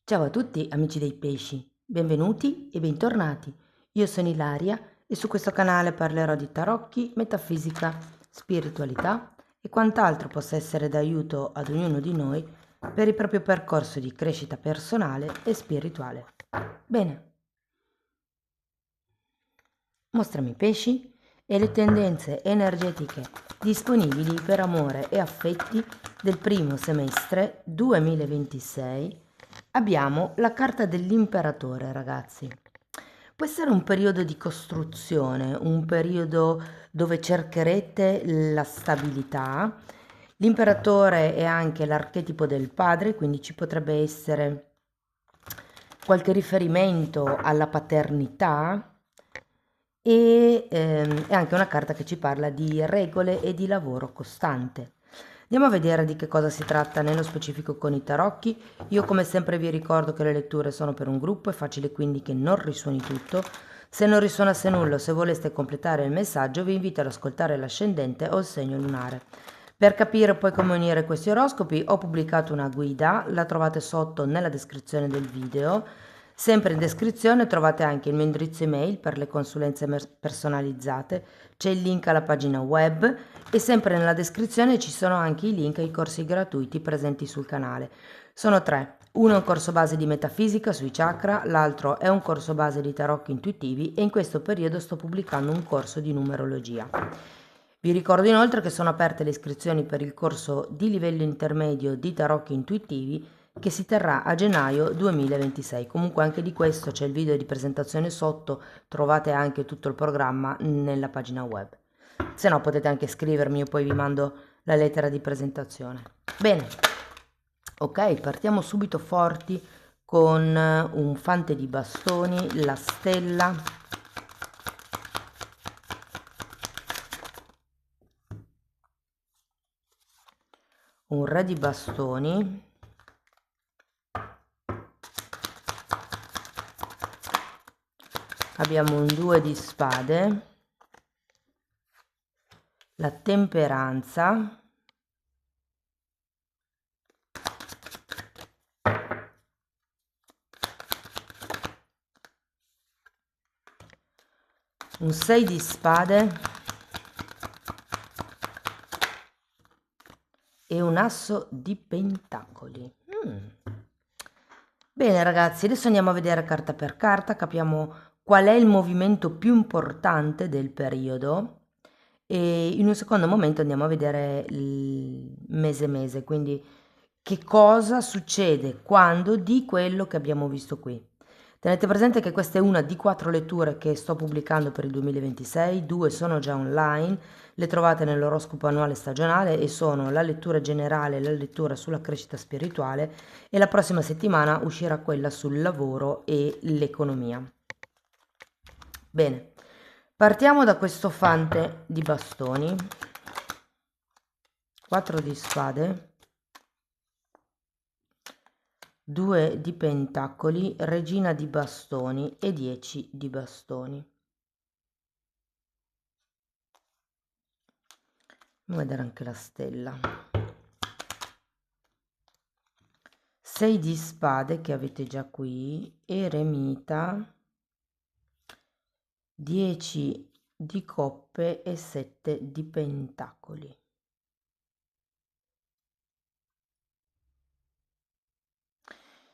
Ciao a tutti amici dei pesci, benvenuti e bentornati. Io sono Ilaria e su questo canale parlerò di tarocchi, metafisica, spiritualità e quant'altro possa essere d'aiuto ad ognuno di noi per il proprio percorso di crescita personale e spirituale. Bene, mostrami i pesci e le tendenze energetiche disponibili per amore e affetti del primo semestre 2026. Abbiamo la carta dell'imperatore, ragazzi. Può essere un periodo di costruzione, un periodo dove cercherete la stabilità. L'imperatore è anche l'archetipo del padre, quindi ci potrebbe essere qualche riferimento alla paternità e è anche una carta che ci parla di regole e di lavoro costante. Andiamo a vedere di che cosa si tratta nello specifico con i tarocchi. Io come sempre vi ricordo che le letture sono per un gruppo, è facile quindi che non risuoni tutto. Se non risuonasse nulla o se voleste completare il messaggio vi invito ad ascoltare l'ascendente o il segno lunare. Per capire poi come unire questi oroscopi ho pubblicato una guida, la trovate sotto nella descrizione del video. Sempre in descrizione trovate anche il mio indirizzo email per le consulenze personalizzate, c'è il link alla pagina web e sempre nella descrizione ci sono anche i link ai corsi gratuiti presenti sul canale. Sono tre. Uno è un corso base di metafisica sui chakra, l'altro è un corso base di tarocchi intuitivi e in questo periodo sto pubblicando un corso di numerologia. Vi ricordo inoltre che sono aperte le iscrizioni per il corso di livello intermedio di tarocchi intuitivi che si terrà a gennaio 2026. Comunque anche di questo c'è il video di presentazione sotto, trovate anche tutto il programma nella pagina web. Se no potete anche scrivermi e poi vi mando la lettera di presentazione. Bene, ok, partiamo subito forti con un fante di bastoni, la stella, un re di bastoni, abbiamo un 2 di spade, la temperanza, un 6 di spade e un asso di pentacoli. Bene ragazzi, adesso andiamo a vedere carta per carta, capiamo qual è il movimento più importante del periodo e in un secondo momento andiamo a vedere il mese, quindi che cosa succede quando di quello che abbiamo visto qui. Tenete presente che questa è una di 4 letture che sto pubblicando per il 2026, 2 sono già online, le trovate nell'oroscopo annuale stagionale e sono la lettura generale e la lettura sulla crescita spirituale e la prossima settimana uscirà quella sul lavoro e l'economia. Bene, partiamo da questo fante di bastoni, 4 di spade, 2 di pentacoli, regina di bastoni e 10 di bastoni. Andiamo a vedere anche la stella. 6 di spade che avete già qui, eremita, 10 di coppe e 7 di pentacoli.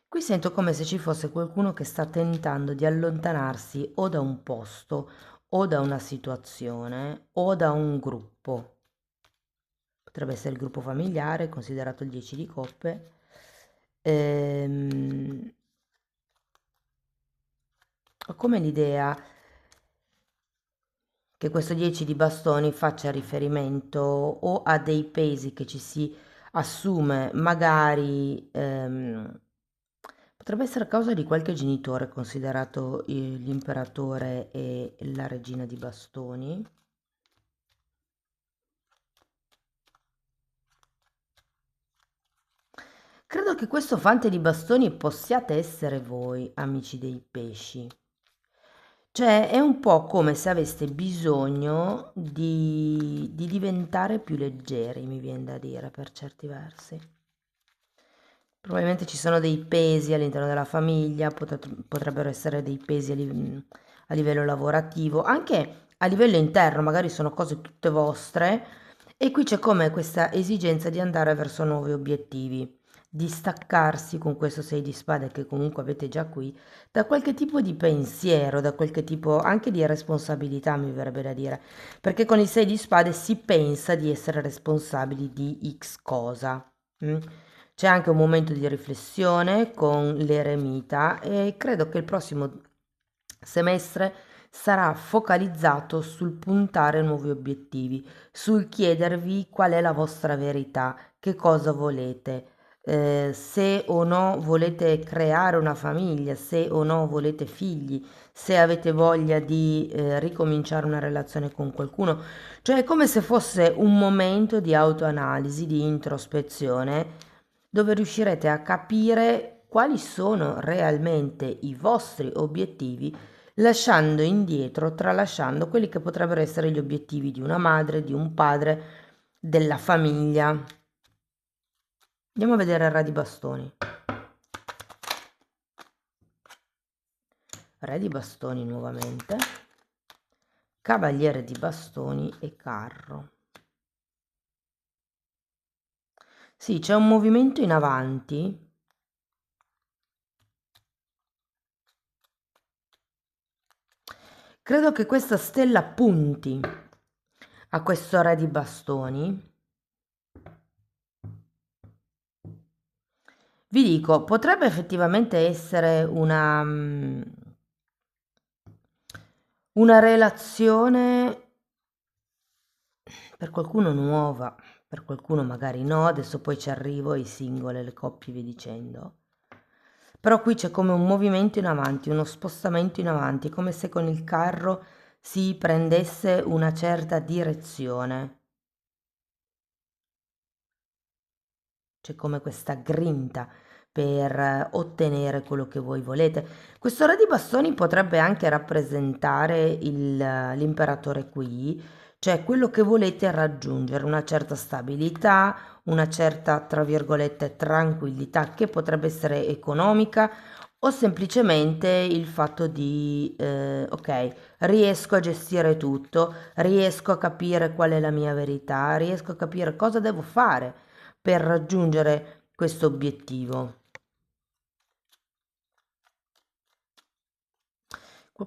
Qui sento come se ci fosse qualcuno che sta tentando di allontanarsi o da un posto o da una situazione o da un gruppo. Potrebbe essere il gruppo familiare, considerato il 10 di coppe. Ho come l'idea che questo 10 di bastoni faccia riferimento o a dei pesi che ci si assume, magari potrebbe essere a causa di qualche genitore, considerato l'imperatore e la regina di bastoni. Credo che questo fante di bastoni possiate essere voi, amici dei pesci. Cioè è un po' come se aveste bisogno di diventare più leggeri, mi viene da dire per certi versi. Probabilmente ci sono dei pesi all'interno della famiglia, potrebbero essere dei pesi a livello lavorativo, anche a livello interno, magari sono cose tutte vostre e qui c'è come questa esigenza di andare verso nuovi obiettivi, di staccarsi con questo 6 di spade che comunque avete già qui, da qualche tipo di pensiero, da qualche tipo anche di responsabilità, mi verrebbe da dire, perché con il 6 di spade si pensa di essere responsabili di X cosa. Mm? C'è anche un momento di riflessione con l'eremita e credo che il prossimo semestre sarà focalizzato sul puntare nuovi obiettivi, sul chiedervi qual è la vostra verità, che cosa volete, se o no volete creare una famiglia, se o no volete figli, se avete voglia di ricominciare una relazione con qualcuno. Cioè è come se fosse un momento di autoanalisi, di introspezione dove riuscirete a capire quali sono realmente i vostri obiettivi, lasciando indietro, tralasciando quelli che potrebbero essere gli obiettivi di una madre, di un padre, della famiglia. Andiamo a vedere il re di bastoni. Re di bastoni nuovamente, cavaliere di bastoni e carro. Sì, c'è un movimento in avanti. Credo che questa stella punti a questo re di bastoni. Vi dico, potrebbe effettivamente essere una relazione per qualcuno nuova, per qualcuno magari no, adesso poi ci arrivo ai singoli, le coppie, vi dicendo. Però qui c'è come un movimento in avanti, uno spostamento in avanti, come se con il carro si prendesse una certa direzione. C'è come questa grinta per ottenere quello che voi volete. Questo re di bastoni potrebbe anche rappresentare l'imperatore qui, cioè quello che volete raggiungere, una certa stabilità, una certa, tra virgolette, tranquillità che potrebbe essere economica o semplicemente il fatto di, ok, riesco a gestire tutto, riesco a capire qual è la mia verità, riesco a capire cosa devo fare per raggiungere questo obiettivo.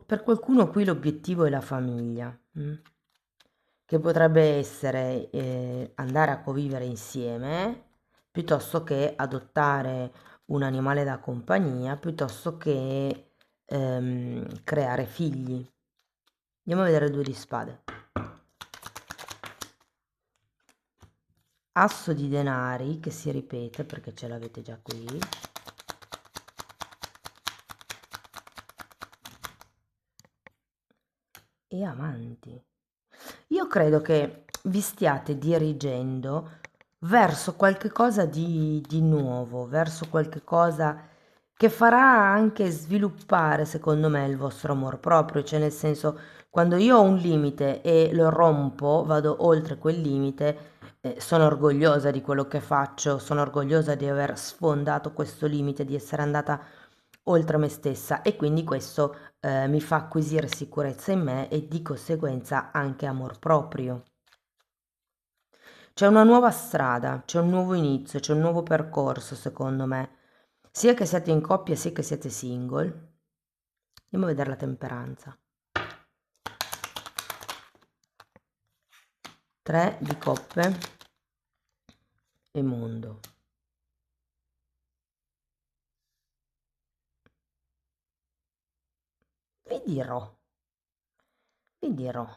Per qualcuno qui l'obiettivo è la famiglia, che potrebbe essere andare a convivere insieme piuttosto che adottare un animale da compagnia, piuttosto che creare figli. Andiamo a vedere il 2 di spade. Asso di denari che si ripete perché ce l'avete già qui. E amanti. Io credo che vi stiate dirigendo verso qualche cosa di nuovo, verso qualche cosa che farà anche sviluppare, secondo me, il vostro amor proprio, cioè nel senso, quando io ho un limite e lo rompo, vado oltre quel limite, sono orgogliosa di quello che faccio, sono orgogliosa di aver sfondato questo limite, di essere andata oltre me stessa e quindi questo mi fa acquisire sicurezza in me e di conseguenza anche amor proprio. C'è una nuova strada, c'è un nuovo inizio, c'è un nuovo percorso secondo me, sia che siate in coppia sia che siete single. Andiamo a vedere la temperanza. 3 di coppe e mondo. Vi dirò, vi dirò.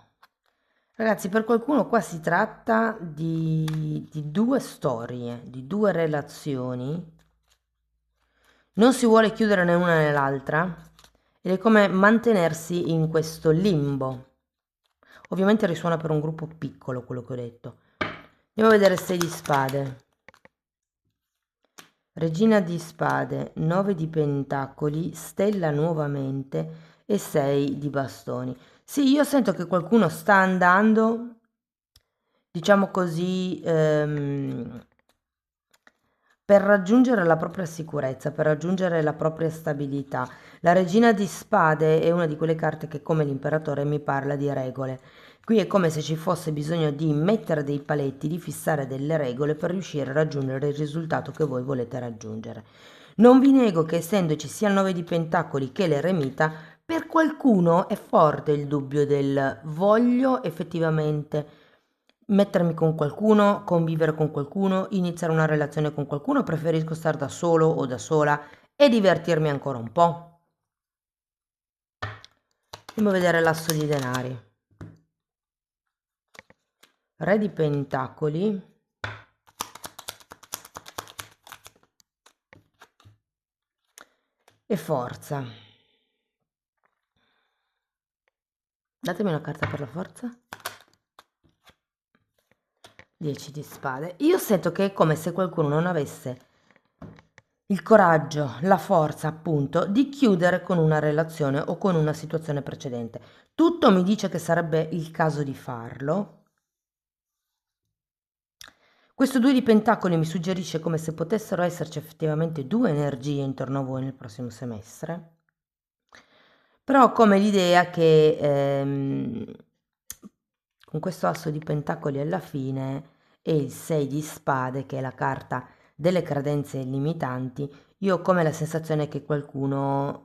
Ragazzi, per qualcuno qua si tratta di due storie, di due relazioni. Non si vuole chiudere né una né l'altra ed è come mantenersi in questo limbo. Ovviamente risuona per un gruppo piccolo quello che ho detto. Andiamo a vedere 6 di spade. Regina di spade, 9 di pentacoli, stella nuovamente e 6 di bastoni. Sì, io sento che qualcuno sta andando, diciamo così, per raggiungere la propria sicurezza, per raggiungere la propria stabilità. La regina di spade è una di quelle carte che, come l'imperatore, mi parla di regole. Qui è come se ci fosse bisogno di mettere dei paletti, di fissare delle regole per riuscire a raggiungere il risultato che voi volete raggiungere. Non vi nego che, essendoci sia il 9 di pentacoli che l'eremita, per qualcuno è forte il dubbio del voglio effettivamente mettermi con qualcuno, convivere con qualcuno, iniziare una relazione con qualcuno, preferisco stare da solo o da sola e divertirmi ancora un po'. Andiamo a vedere l'asso di denari. Re di pentacoli. E forza. Datemi una carta per la forza. 10 di spade. Io sento che è come se qualcuno non avesse il coraggio, la forza appunto di chiudere con una relazione o con una situazione precedente. Tutto mi dice che sarebbe il caso di farlo. Questo 2 di pentacoli mi suggerisce come se potessero esserci effettivamente due energie intorno a voi nel prossimo semestre. Però ho come l'idea che con questo asso di pentacoli alla fine e il 6 di spade, che è la carta delle credenze limitanti, io ho come la sensazione che qualcuno,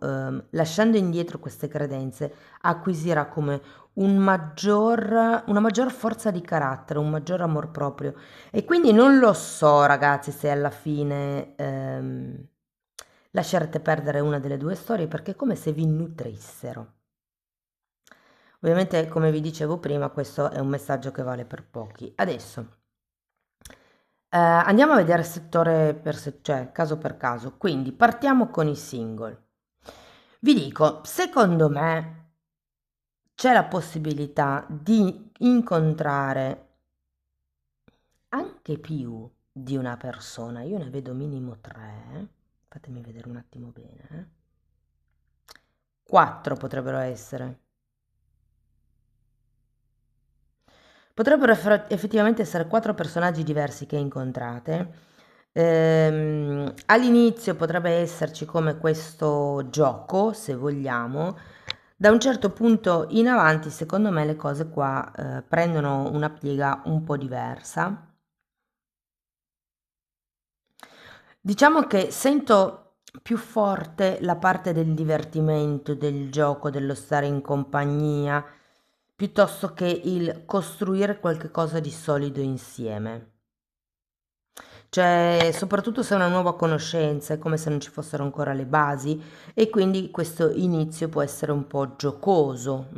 lasciando indietro queste credenze, acquisirà come una maggior forza di carattere, un maggior amor proprio. E quindi non lo so, ragazzi, se alla fine lascerete perdere una delle due storie, perché è come se vi nutrissero. Ovviamente, come vi dicevo prima, questo è un messaggio che vale per pochi. Adesso andiamo a vedere settore cioè caso per caso. Quindi partiamo con i single. Vi dico, secondo me c'è la possibilità di incontrare anche più di una persona. Io ne vedo minimo 3. Fatemi vedere un attimo bene. 4 potrebbero essere. Potrebbero effettivamente essere 4 personaggi diversi che incontrate. All'inizio potrebbe esserci come questo gioco, se vogliamo. Da un certo punto in avanti, secondo me, le cose qua prendono una piega un po' diversa. Diciamo che sento più forte la parte del divertimento, del gioco, dello stare in compagnia, piuttosto che il costruire qualche cosa di solido insieme. Cioè, soprattutto se è una nuova conoscenza, è come se non ci fossero ancora le basi e quindi questo inizio può essere un po' giocoso,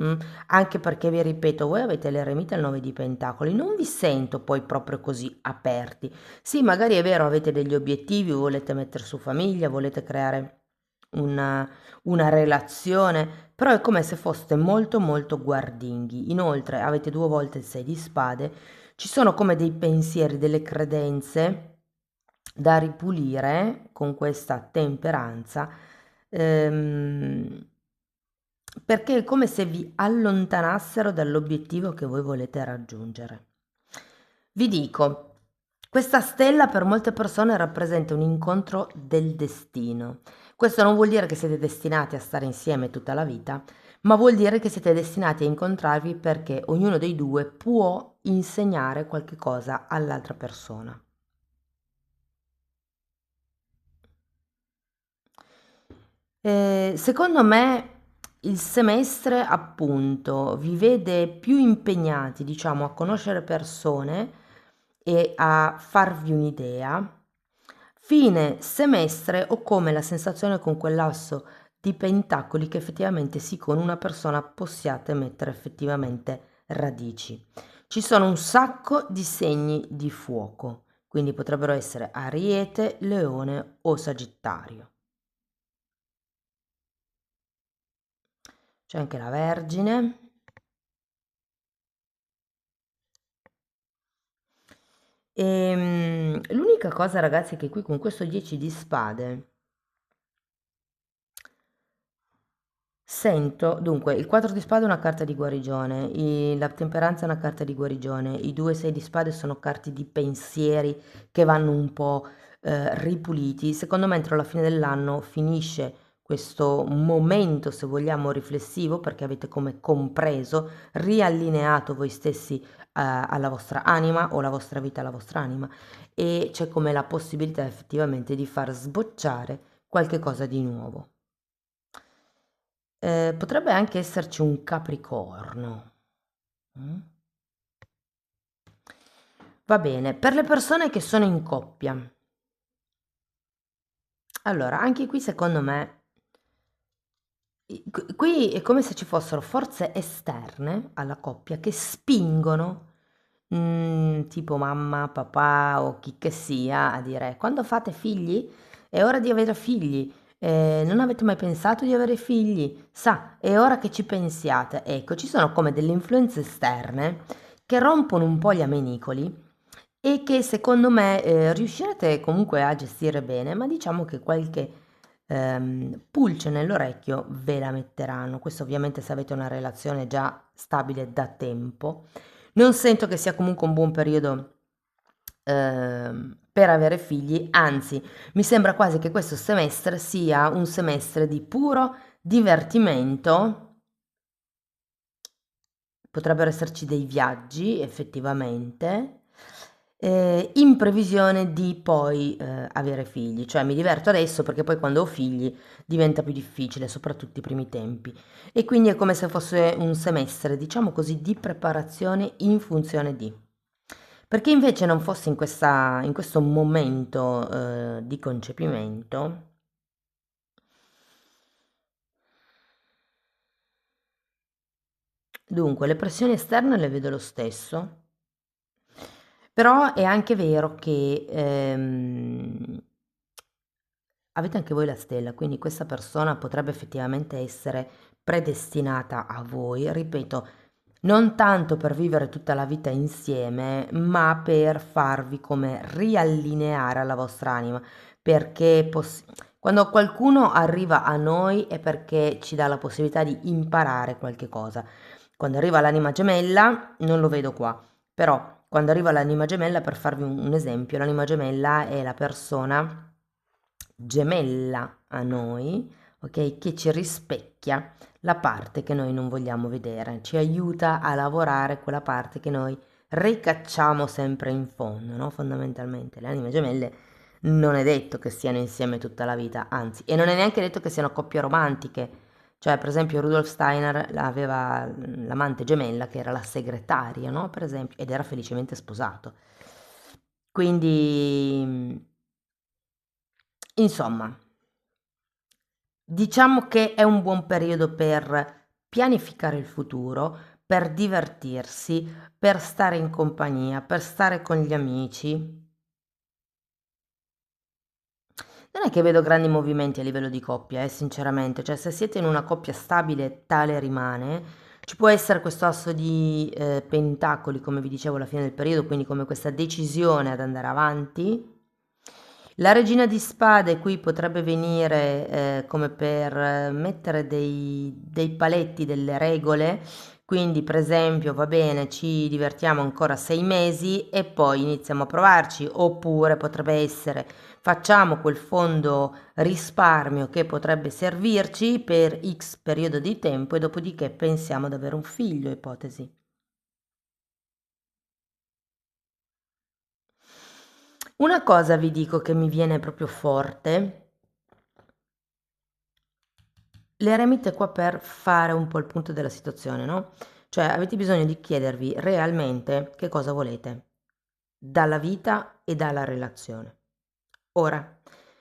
anche perché vi ripeto, voi avete l'eremita e il 9 di pentacoli, non vi sento poi proprio così aperti. Sì, magari è vero, avete degli obiettivi, volete mettere su famiglia, volete creare una relazione, però è come se foste molto molto guardinghi. Inoltre avete 2 volte il 6 di spade, ci sono come dei pensieri, delle credenze da ripulire con questa temperanza, ehm, perché è come se vi allontanassero dall'obiettivo che voi volete raggiungere. Vi dico, questa stella per molte persone rappresenta un incontro del destino. Questo non vuol dire che siete destinati a stare insieme tutta la vita, ma vuol dire che siete destinati a incontrarvi perché ognuno dei due può insegnare qualche cosa all'altra persona. Secondo me il semestre appunto vi vede più impegnati, diciamo, a conoscere persone e a farvi un'idea. Fine semestre ho come la sensazione con quell'asso di pentacoli che effettivamente sì, con una persona possiate mettere effettivamente radici. Ci sono un sacco di segni di fuoco, quindi potrebbero essere Ariete, Leone o Sagittario. C'è anche la Vergine. L'unica cosa, ragazzi, è che qui con questo 10 di spade sento, dunque, il 4 di spade è una carta di guarigione, la temperanza è una carta di guarigione, i 2 6 di spade sono carte di pensieri che vanno un po' ripuliti. Secondo me entro la fine dell'anno finisce questo momento, se vogliamo, riflessivo, perché avete come compreso, riallineato voi stessi alla vostra anima o la vostra vita alla vostra anima, e c'è come la possibilità effettivamente di far sbocciare qualche cosa di nuovo. Potrebbe anche esserci un Capricorno. Mm? Va bene, per le persone che sono in coppia. Allora, anche qui secondo me, qui è come se ci fossero forze esterne alla coppia che spingono, tipo mamma, papà o chi che sia, a dire quando fate figli è ora di avere figli. Non avete mai pensato di avere figli? Sa, è ora che ci pensiate. Ecco, ci sono come delle influenze esterne che rompono un po' gli amenicoli e che secondo me riuscirete comunque a gestire bene, ma diciamo che qualche pulce nell'orecchio ve la metteranno. Questo ovviamente se avete una relazione già stabile da tempo. Non sento che sia comunque un buon periodo per avere figli, anzi, mi sembra quasi che questo semestre sia un semestre di puro divertimento. Potrebbero esserci dei viaggi effettivamente, in previsione di poi avere figli, cioè mi diverto adesso perché poi quando ho figli diventa più difficile, soprattutto i primi tempi. E quindi è come se fosse un semestre, diciamo così, di preparazione in funzione di. Perché invece non fosse in questo momento di concepimento, dunque le pressioni esterne le vedo lo stesso. Però è anche vero che avete anche voi la stella, quindi questa persona potrebbe effettivamente essere predestinata a voi, ripeto, non tanto per vivere tutta la vita insieme, ma per farvi come riallineare alla vostra anima, perché quando qualcuno arriva a noi è perché ci dà la possibilità di imparare qualche cosa. Quando arriva l'anima gemella, non lo vedo qua, però quando arriva l'anima gemella, per farvi un esempio, l'anima gemella è la persona gemella a noi, ok? Che ci rispecchia la parte che noi non vogliamo vedere, ci aiuta a lavorare quella parte che noi ricacciamo sempre in fondo, no? Fondamentalmente le anime gemelle non è detto che stiano insieme tutta la vita, anzi, e non è neanche detto che siano coppie romantiche. Cioè, per esempio, Rudolf Steiner aveva l'amante gemella che era la segretaria, no? Per esempio, ed era felicemente sposato. Quindi, insomma, diciamo che è un buon periodo per pianificare il futuro, per divertirsi, per stare in compagnia, per stare con gli amici. Non è che vedo grandi movimenti a livello di coppia, sinceramente, cioè se siete in una coppia stabile, tale rimane. Ci può essere questo asso di pentacoli, come vi dicevo alla fine del periodo, quindi come questa decisione ad andare avanti. La regina di spade qui potrebbe venire come per mettere dei paletti, delle regole, quindi per esempio va bene, ci divertiamo ancora 6 mesi e poi iniziamo a provarci, oppure potrebbe essere facciamo quel fondo risparmio che potrebbe servirci per X periodo di tempo e dopodiché pensiamo ad avere un figlio, ipotesi. Una cosa vi dico che mi viene proprio forte, le eremite qua per fare un po' il punto della situazione, no? Cioè avete bisogno di chiedervi realmente che cosa volete dalla vita e dalla relazione. Ora,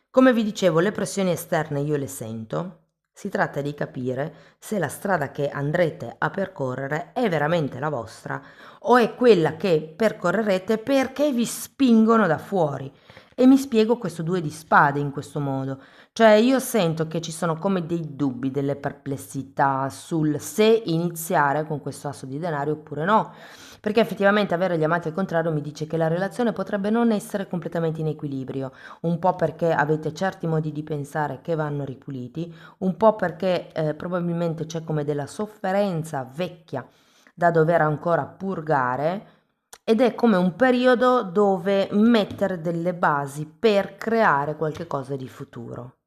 come vi dicevo, le pressioni esterne io le sento, si tratta di capire se la strada che andrete a percorrere è veramente la vostra o è quella che percorrerete perché vi spingono da fuori. E mi spiego questo due di spade in questo modo. Cioè io sento che ci sono come dei dubbi, delle perplessità sul se iniziare con questo asso di denaro oppure no, perché effettivamente avere gli amati al contrario mi dice che la relazione potrebbe non essere completamente in equilibrio, un po' perché avete certi modi di pensare che vanno ripuliti, un po' perché probabilmente c'è come della sofferenza vecchia da dover ancora purgare ed è come un periodo dove mettere delle basi per creare qualche cosa di futuro.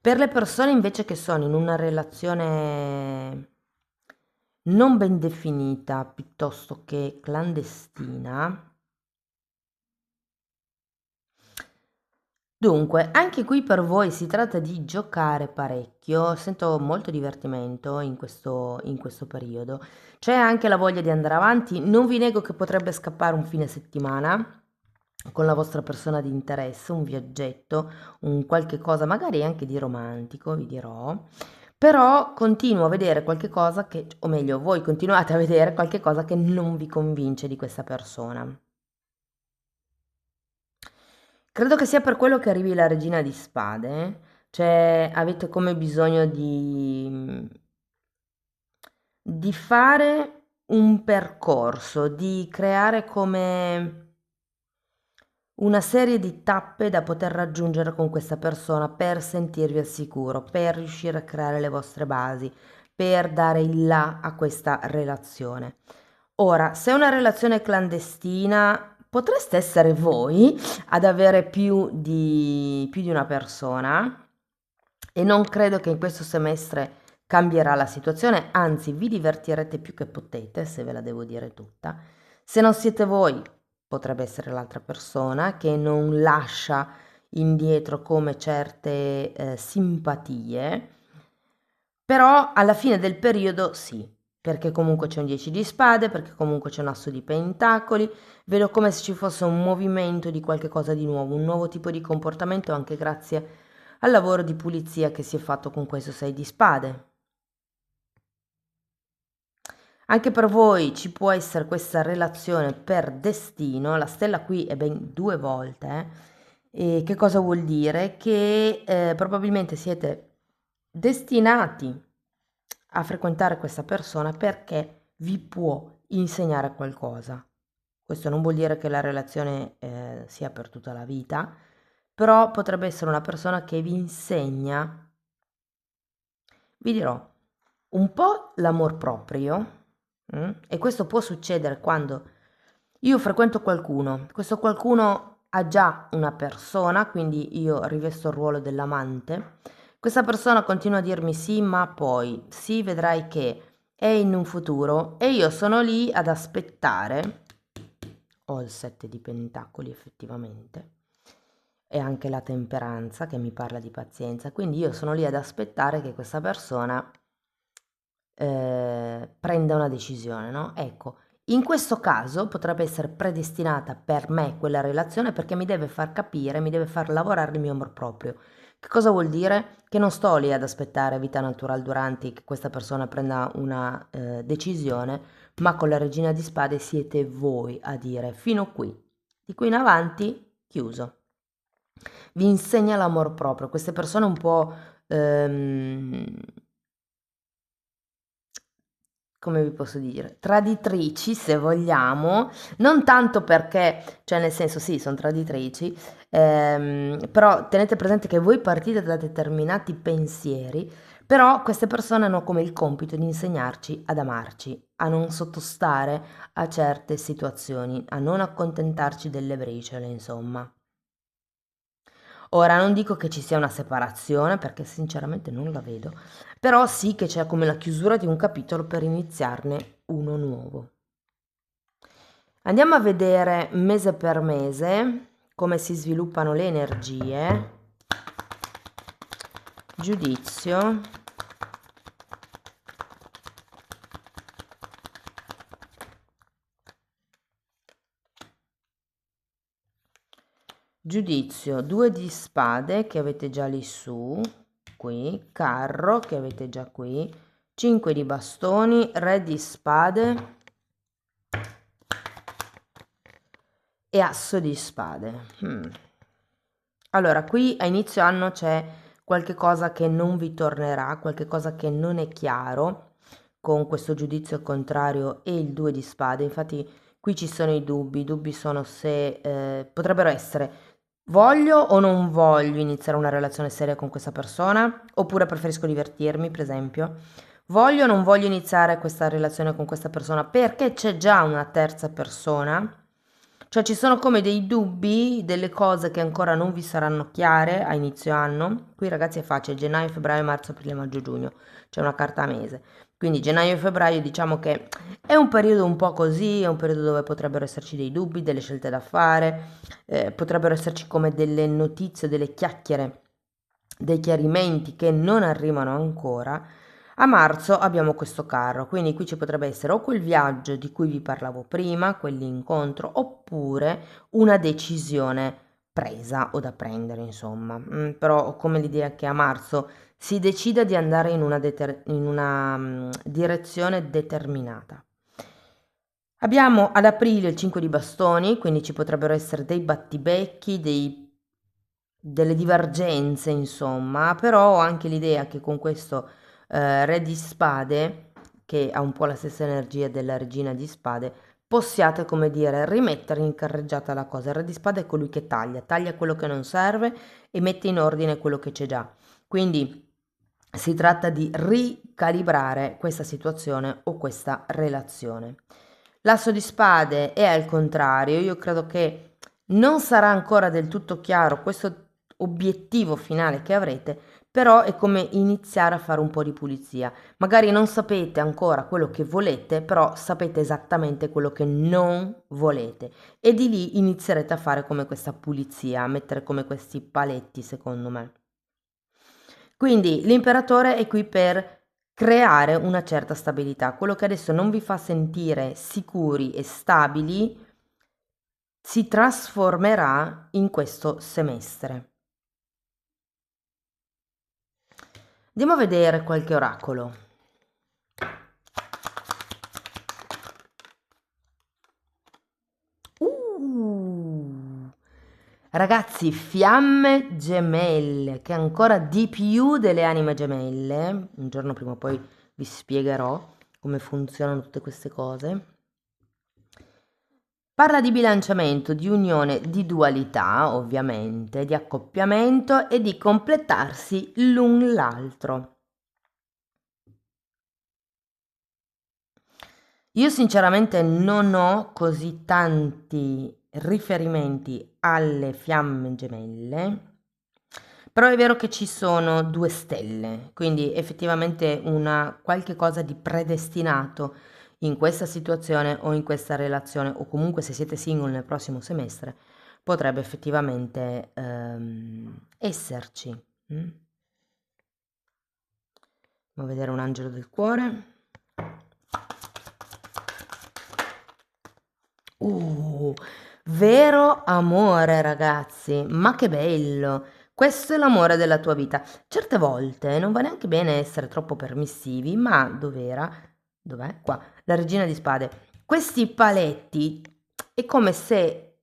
Per le persone invece che sono in una relazione non ben definita piuttosto che clandestina, dunque, anche qui per voi si tratta di giocare parecchio, sento molto divertimento in questo periodo. C'è anche la voglia di andare avanti, non vi nego che potrebbe scappare un fine settimana con la vostra persona di interesse, un viaggetto, un qualche cosa magari anche di romantico, vi dirò. Però continuo a vedere qualche cosa che, o meglio, voi continuate a vedere qualche cosa che non vi convince di questa persona. Credo che sia per quello che arrivi la regina di spade, cioè avete come bisogno di fare un percorso, di creare come una serie di tappe da poter raggiungere con questa persona per sentirvi al sicuro, per riuscire a creare le vostre basi, per dare il là a questa relazione. Ora, se è una relazione clandestina, potreste essere voi ad avere più di una persona e non credo che in questo semestre cambierà la situazione, anzi vi divertirete più che potete, se ve la devo dire tutta. Se non siete voi, potrebbe essere l'altra persona che non lascia indietro come certe simpatie, però alla fine del periodo sì, perché comunque c'è un 10 di spade, perché comunque c'è un asso di pentacoli, vedo come se ci fosse un movimento di qualche cosa di nuovo, un nuovo tipo di comportamento anche grazie al lavoro di pulizia che si è fatto con questo 6 di spade. Anche per voi ci può essere questa relazione per destino, la stella qui è ben 2 volte, e che cosa vuol dire? Che probabilmente siete destinati a frequentare questa persona perché vi può insegnare qualcosa. Questo non vuol dire che la relazione sia per tutta la vita, però potrebbe essere una persona che vi insegna, vi dirò, un po' l'amor proprio, e questo può succedere quando io frequento qualcuno, questo qualcuno ha già una persona, quindi io rivesto il ruolo dell'amante. Questa persona continua a dirmi sì, ma poi sì, vedrai che è in un futuro e io sono lì ad aspettare. Ho il 7 di pentacoli effettivamente e anche la temperanza che mi parla di pazienza, quindi io sono lì ad aspettare che questa persona prenda una decisione, no? Ecco, in questo caso potrebbe essere predestinata per me quella relazione perché mi deve far capire, mi deve far lavorare il mio amor proprio. Che cosa vuol dire? Che non sto lì ad aspettare vita natural duranti che questa persona prenda una decisione, ma con la regina di spade siete voi a dire fino qui, di qui in avanti chiuso. Vi insegna l'amor proprio. Queste persone un po' come vi posso dire, traditrici se vogliamo, non tanto perché, cioè nel senso sì, sono traditrici, però tenete presente che voi partite da determinati pensieri, però queste persone hanno come il compito di insegnarci ad amarci, a non sottostare a certe situazioni, a non accontentarci delle briciole, insomma. Ora non dico che ci sia una separazione, perché sinceramente non la vedo, però sì che c'è come la chiusura di un capitolo per iniziarne uno nuovo. Andiamo a vedere mese per mese come si sviluppano le energie. Giudizio. Giudizio, 2 di spade che avete già lì su, qui, carro che avete già qui, 5 di bastoni, re di spade e asso di spade. Allora, qui a inizio anno c'è qualche cosa che non vi tornerà, qualche cosa che non è chiaro con questo giudizio contrario e il 2 di spade. Infatti qui ci sono i dubbi sono se potrebbero essere voglio o non voglio iniziare una relazione seria con questa persona, oppure preferisco divertirmi, per esempio. Voglio o non voglio iniziare questa relazione con questa persona perché c'è già una terza persona? Cioè ci sono come dei dubbi, delle cose che ancora non vi saranno chiare a inizio anno. Qui ragazzi è facile, gennaio, febbraio, marzo, aprile, maggio, giugno. C'è una carta a mese. Quindi gennaio e febbraio diciamo che è un periodo un po' così, è un periodo dove potrebbero esserci dei dubbi, delle scelte da fare, potrebbero esserci come delle notizie, delle chiacchiere, dei chiarimenti che non arrivano ancora. A marzo abbiamo questo carro, quindi qui ci potrebbe essere o quel viaggio di cui vi parlavo prima, quell'incontro, oppure una decisione presa o da prendere, insomma. Però ho come l'idea che a marzo si decida di andare in una direzione determinata. Abbiamo ad aprile il 5 di bastoni, quindi ci potrebbero essere dei battibecchi, delle divergenze, insomma, però ho anche l'idea che con questo re di spade, che ha un po' la stessa energia della regina di spade, possiate, come dire, rimettere in carreggiata la cosa. Il re di spade è colui che taglia quello che non serve e mette in ordine quello che c'è già. Quindi si tratta di ricalibrare questa situazione o questa relazione. L'asso di spade è al contrario, io credo che non sarà ancora del tutto chiaro questo obiettivo finale che avrete, però è come iniziare a fare un po' di pulizia. Magari non sapete ancora quello che volete, però sapete esattamente quello che non volete e di lì inizierete a fare come questa pulizia, a mettere come questi paletti, secondo me. Quindi l'imperatore è qui per creare una certa stabilità. Quello che adesso non vi fa sentire sicuri e stabili si trasformerà in questo semestre. Andiamo a vedere qualche oracolo. Ragazzi, fiamme gemelle, che è ancora di più delle anime gemelle. Un giorno prima o poi vi spiegherò come funzionano tutte queste cose. Parla di bilanciamento, di unione, di dualità, ovviamente, di accoppiamento e di completarsi l'un l'altro. Io sinceramente non ho così tanti riferimenti alle fiamme gemelle, però è vero che ci sono 2 stelle, quindi effettivamente una qualche cosa di predestinato in questa situazione o in questa relazione, o comunque se siete single nel prossimo semestre, potrebbe effettivamente esserci. Andiamo a vedere un angelo del cuore. Vero amore, ragazzi, ma che bello! Questo è l'amore della tua vita. Certe volte non va neanche bene essere troppo permissivi, ma dov'era? Dov'è? Qua, la regina di spade. Questi paletti è come se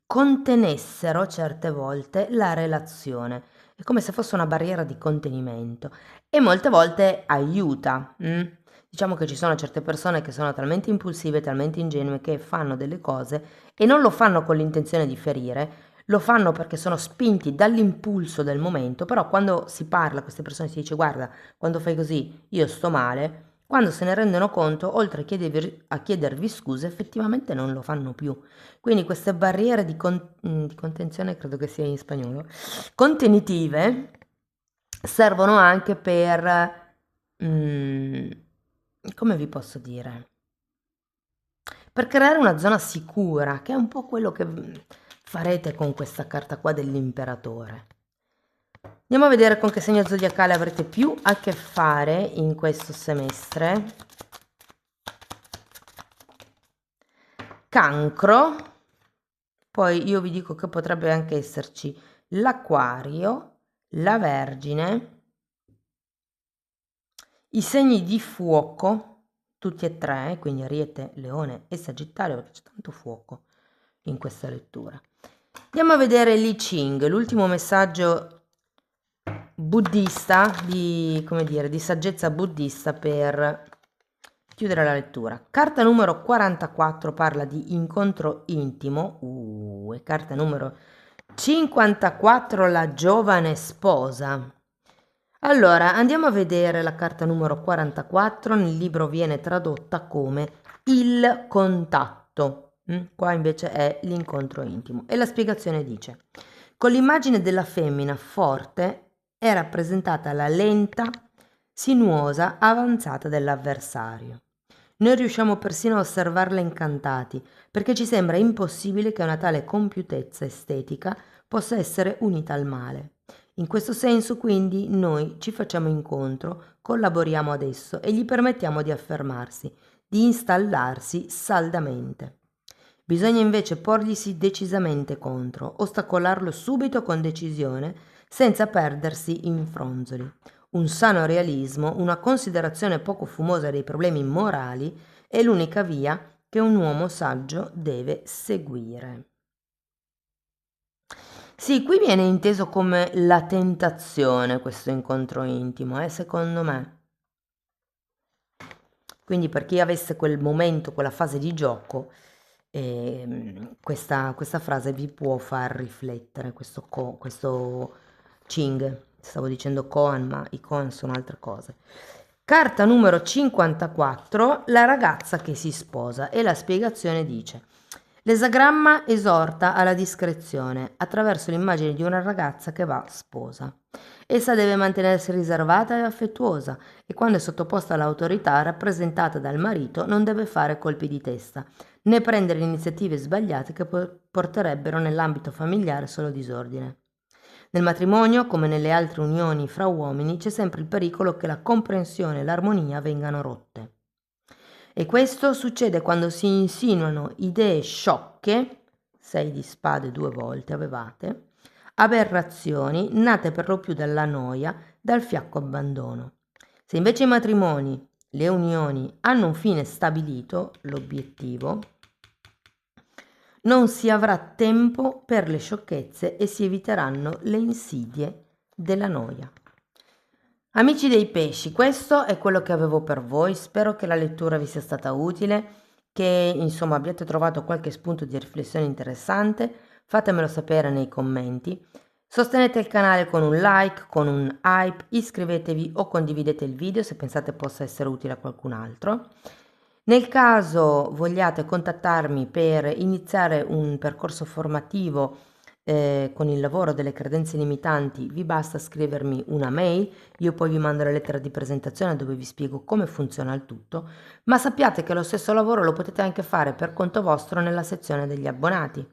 contenessero certe volte la relazione. È come se fosse una barriera di contenimento e molte volte aiuta. Diciamo che ci sono certe persone che sono talmente impulsive, talmente ingenue che fanno delle cose e non lo fanno con l'intenzione di ferire, lo fanno perché sono spinti dall'impulso del momento, però quando si parla, queste persone si dice guarda, quando fai così io sto male, quando se ne rendono conto, oltre a chiedervi scuse, effettivamente non lo fanno più. Quindi queste barriere di contenzione, credo che sia in spagnolo, contenitive, servono anche per, come vi posso dire? Per creare una zona sicura, che è un po' quello che farete con questa carta qua dell'imperatore. Andiamo a vedere con che segno zodiacale avrete più a che fare in questo semestre. Cancro, poi io vi dico che potrebbe anche esserci l'Aquario, la Vergine, i segni di fuoco, tutti e tre, quindi Ariete, Leone e Sagittario, perché c'è tanto fuoco in questa lettura. Andiamo a vedere l'I Ching, l'ultimo messaggio buddista, come dire, di saggezza buddista per chiudere la lettura. Carta numero 44 parla di incontro intimo, e carta numero 54 la giovane sposa. Allora, andiamo a vedere la carta numero 44, nel libro viene tradotta come il contatto, qua invece è l'incontro intimo e la spiegazione dice: con l'immagine della femmina forte è rappresentata la lenta, sinuosa avanzata dell'avversario. Noi riusciamo persino a osservarla incantati, perché ci sembra impossibile che una tale compiutezza estetica possa essere unita al male. In questo senso, quindi, noi ci facciamo incontro, collaboriamo ad esso e gli permettiamo di affermarsi, di installarsi saldamente. Bisogna invece porglisi decisamente contro, ostacolarlo subito con decisione, senza perdersi in fronzoli. Un sano realismo, una considerazione poco fumosa dei problemi morali è l'unica via che un uomo saggio deve seguire. Sì, qui viene inteso come la tentazione questo incontro intimo, secondo me. Quindi per chi avesse quel momento, quella fase di gioco, questa frase vi può far riflettere, questo Ching. Stavo dicendo koan, ma i koan sono altre cose. Carta numero 54, la ragazza che si sposa, e la spiegazione dice: l'esagramma esorta alla discrezione attraverso l'immagine di una ragazza che va sposa. Essa deve mantenersi riservata e affettuosa e quando è sottoposta all'autorità rappresentata dal marito non deve fare colpi di testa, né prendere iniziative sbagliate che porterebbero nell'ambito familiare solo disordine. Nel matrimonio, come nelle altre unioni fra uomini, c'è sempre il pericolo che la comprensione e l'armonia vengano rotte. E questo succede quando si insinuano idee sciocche, 6 di spade 2 volte avevate, aberrazioni nate per lo più dalla noia, dal fiacco abbandono. Se invece i matrimoni, le unioni hanno un fine stabilito, l'obiettivo, non si avrà tempo per le sciocchezze e si eviteranno le insidie della noia. Amici dei pesci, questo è quello che avevo per voi, spero che la lettura vi sia stata utile, che insomma abbiate trovato qualche spunto di riflessione interessante, fatemelo sapere nei commenti. Sostenete il canale con un like, con un hype, iscrivetevi o condividete il video se pensate possa essere utile a qualcun altro. Nel caso vogliate contattarmi per iniziare un percorso formativo con il lavoro delle credenze limitanti, vi basta scrivermi una mail, io poi vi mando la lettera di presentazione dove vi spiego come funziona il tutto, ma sappiate che lo stesso lavoro lo potete anche fare per conto vostro nella sezione degli abbonati.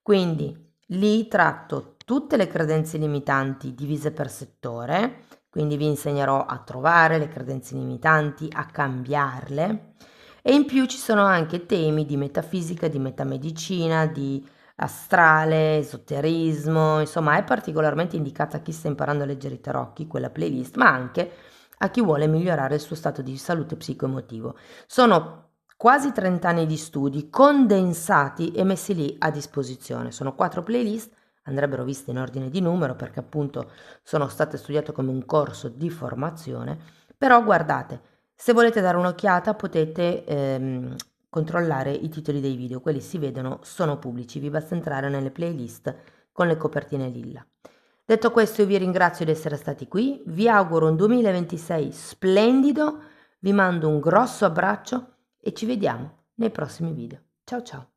Quindi lì tratto tutte le credenze limitanti divise per settore, quindi vi insegnerò a trovare le credenze limitanti, a cambiarle, e in più ci sono anche temi di metafisica, di metamedicina, di astrale, esoterismo, insomma è particolarmente indicata a chi sta imparando a leggere i tarocchi, quella playlist, ma anche a chi vuole migliorare il suo stato di salute psicoemotivo. Sono quasi 30 anni di studi condensati e messi lì a disposizione. Sono 4 playlist, andrebbero viste in ordine di numero perché appunto sono state studiate come un corso di formazione, però guardate, se volete dare un'occhiata potete controllare i titoli dei video, quelli si vedono, sono pubblici, vi basta entrare nelle playlist con le copertine lilla. Detto questo io vi ringrazio di essere stati qui, vi auguro un 2026 splendido, vi mando un grosso abbraccio e ci vediamo nei prossimi video. Ciao ciao!